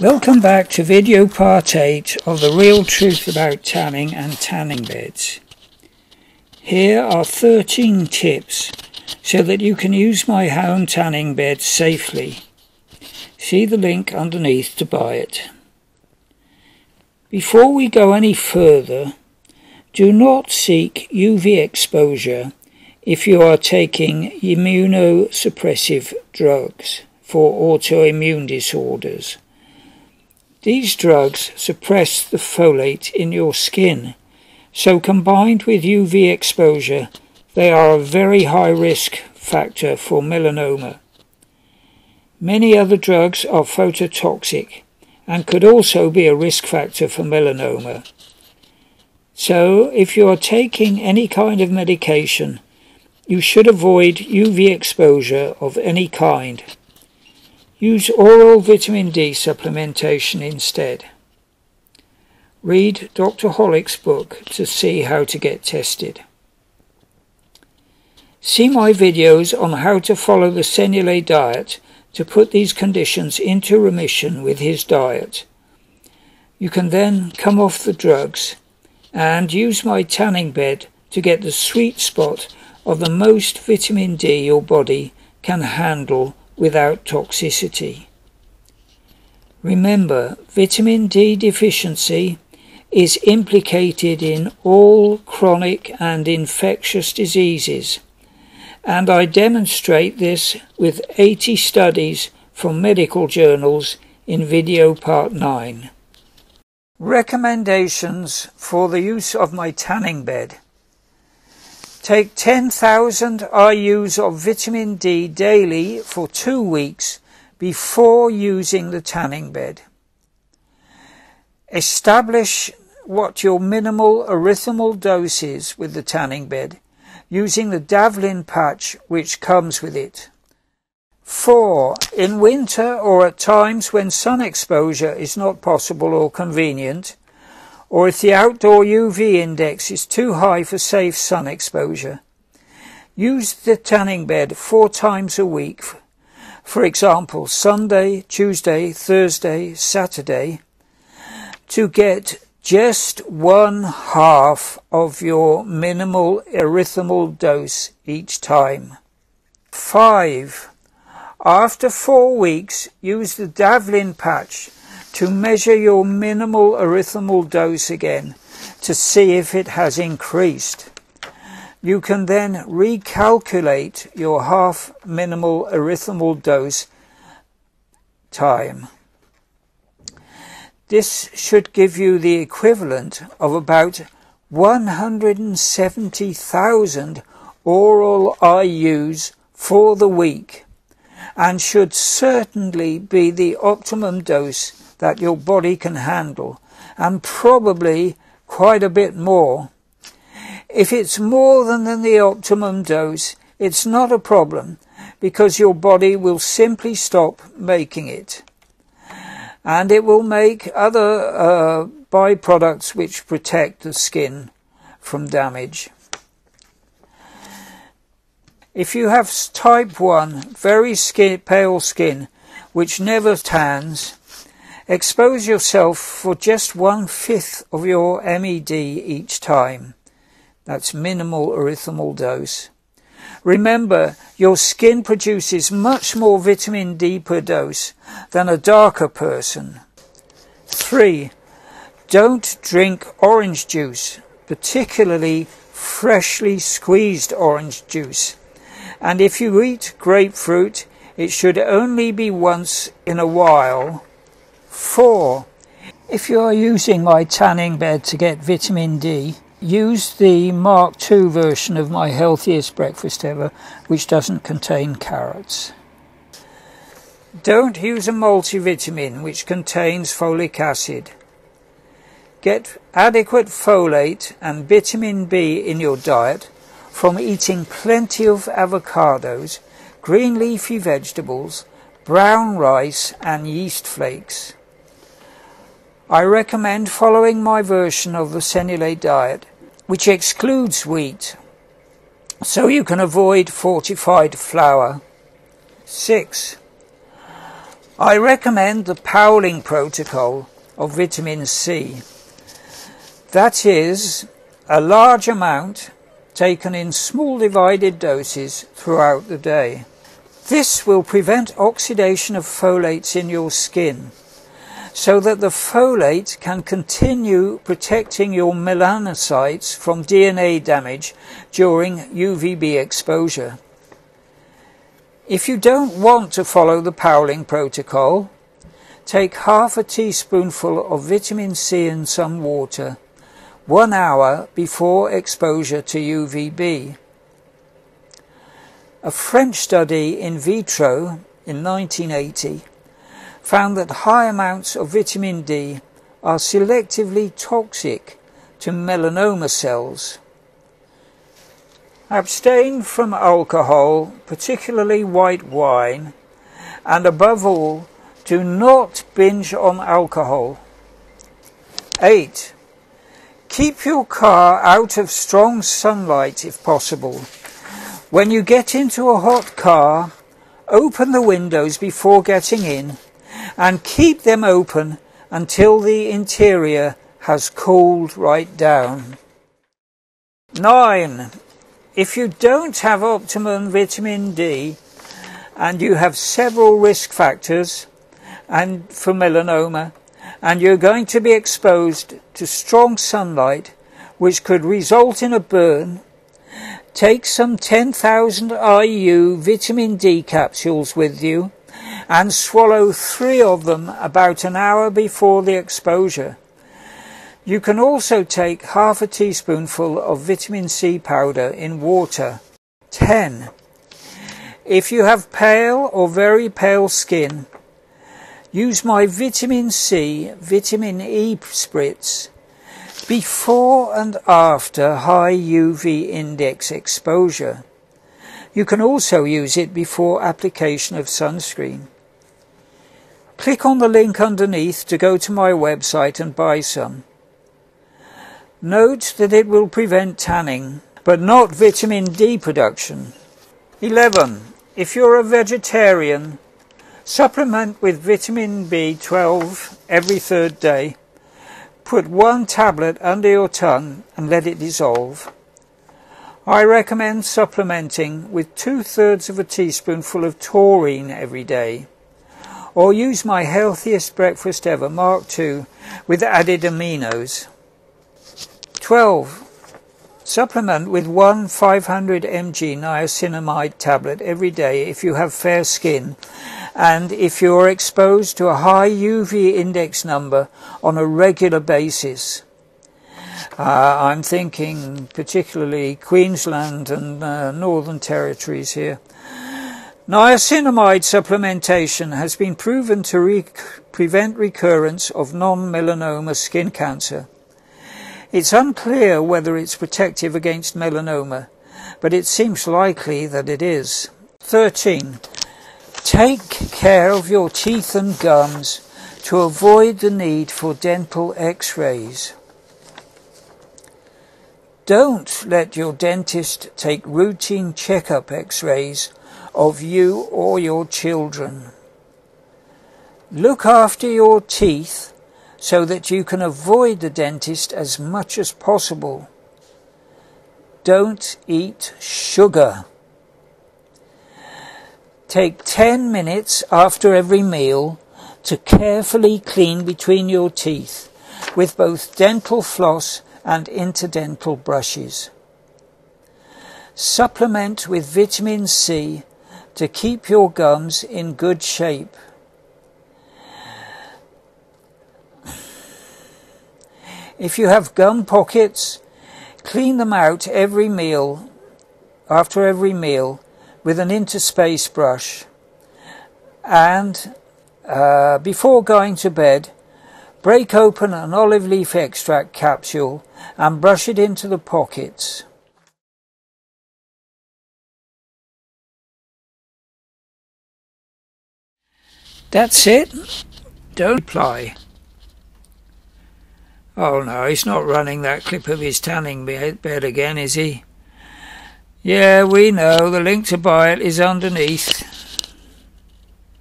Welcome back to video part 8 of the real truth about tanning and tanning beds. Here are 13 tips so that you can use my home tanning bed safely. See the link underneath to buy it. Before we go any further, do not seek UV exposure if you are taking immunosuppressive drugs for autoimmune disorders. These drugs suppress the folate in your skin, so combined with UV exposure, they are a very high risk factor for melanoma. Many other drugs are phototoxic and could also be a risk factor for melanoma. So, if you are taking any kind of medication, you should avoid UV exposure of any kind. Use oral vitamin D supplementation instead. Read Dr. Hollick's book to see how to get tested. See my videos on how to follow the Senior diet to put these conditions into remission with his diet. You can then come off the drugs and use my tanning bed to get the sweet spot of the most vitamin D your body can handle without toxicity. Remember, vitamin D deficiency is implicated in all chronic and infectious diseases, and I demonstrate this with 80 studies from medical journals in video part 9. Recommendations for the use of my tanning bed. Take 10,000 IUs of vitamin D daily for 2 weeks before using the tanning bed. Establish what your minimal erythemal dose is with the tanning bed, using the Davlin patch which comes with it. 4. In winter or at times when sun exposure is not possible or convenient, or if the outdoor UV index is too high for safe sun exposure, use the tanning bed 4 times a week, for example Sunday, Tuesday, Thursday, Saturday, to get just 1/2 of your minimal erythemal dose each time. 5. After 4 weeks, use the Davlin patch to measure your minimal erythemal dose again to see if it has increased. You can then recalculate your half minimal erythemal dose time. This should give you the equivalent of about 170,000 oral IUs for the week, and should certainly be the optimum dose that your body can handle, and probably quite a bit more. If it's more than the optimum dose, it's not a problem, because your body will simply stop making it, and it will make other byproducts which protect the skin from damage. If you have type 1, very pale skin, which never tans, expose yourself for just 1/5 of your MED each time. That's minimal erythemal dose. Remember, your skin produces much more vitamin D per dose than a darker person. 3. Don't drink orange juice, particularly freshly squeezed orange juice. And if you eat grapefruit, it should only be once in a while. 4. If you are using my tanning bed to get vitamin D, use the Mark II version of my healthiest breakfast ever, which doesn't contain carrots. Don't use a multivitamin which contains folic acid. Get adequate folate and vitamin B in your diet from eating plenty of avocados, green leafy vegetables, brown rice and yeast flakes. I recommend following my version of the Senior diet, which excludes wheat, so you can avoid fortified flour. 6. I recommend the Powling protocol of vitamin C. That is, a large amount taken in small divided doses throughout the day. This will prevent oxidation of folates in your skin, so that the folate can continue protecting your melanocytes from DNA damage during UVB exposure. If you don't want to follow the Powling protocol, take half a teaspoonful of vitamin C in some water 1 hour before exposure to UVB. A French study in vitro in 1980 found that high amounts of vitamin D are selectively toxic to melanoma cells. Abstain from alcohol, particularly white wine, and above all, do not binge on alcohol. 8. Keep your car out of strong sunlight if possible. When you get into a hot car, open the windows before getting in and keep them open until the interior has cooled right down. 9. If you don't have optimum vitamin D and you have several risk factors and for melanoma, and you're going to be exposed to strong sunlight which could result in a burn, take some 10,000 IU vitamin D capsules with you and swallow 3 of them about an hour before the exposure. You can also take half a teaspoonful of vitamin C powder in water. 10. If you have pale or very pale skin, use my vitamin C, vitamin E spritz before and after high UV index exposure. You can also use it before application of sunscreen. Click on the link underneath to go to my website and buy some. Note that it will prevent tanning, but not vitamin D production. 11. If you're a vegetarian, supplement with vitamin B12 every 3rd day. Put 1 tablet under your tongue and let it dissolve. I recommend supplementing with 2/3 of a teaspoonful of taurine every day. Or use my healthiest breakfast ever, Mark II, with added aminos. 12. Supplement with 1 500 mg niacinamide tablet every day if you have fair skin and if you are exposed to a high UV index number on a regular basis. I'm thinking particularly Queensland and Northern Territories here. Niacinamide supplementation has been proven to prevent recurrence of non-melanoma skin cancer. It's unclear whether it's protective against melanoma, but it seems likely that it is. 13. Take care of your teeth and gums to avoid the need for dental x-rays. Don't let your dentist take routine checkup x-rays of you or your children. Look after your teeth so that you can avoid the dentist as much as possible. Don't eat sugar. Take 10 minutes after every meal to carefully clean between your teeth with both dental floss and interdental brushes. Supplement with vitamin C to keep your gums in good shape. If you have gum pockets, clean them out after every meal with an interspace brush. And before going to bed, break open an olive leaf extract capsule and brush it into the pockets. That's it. Don't reply. Oh no, he's not running that clip of his tanning bed again, is he? Yeah, we know. The link to buy it is underneath.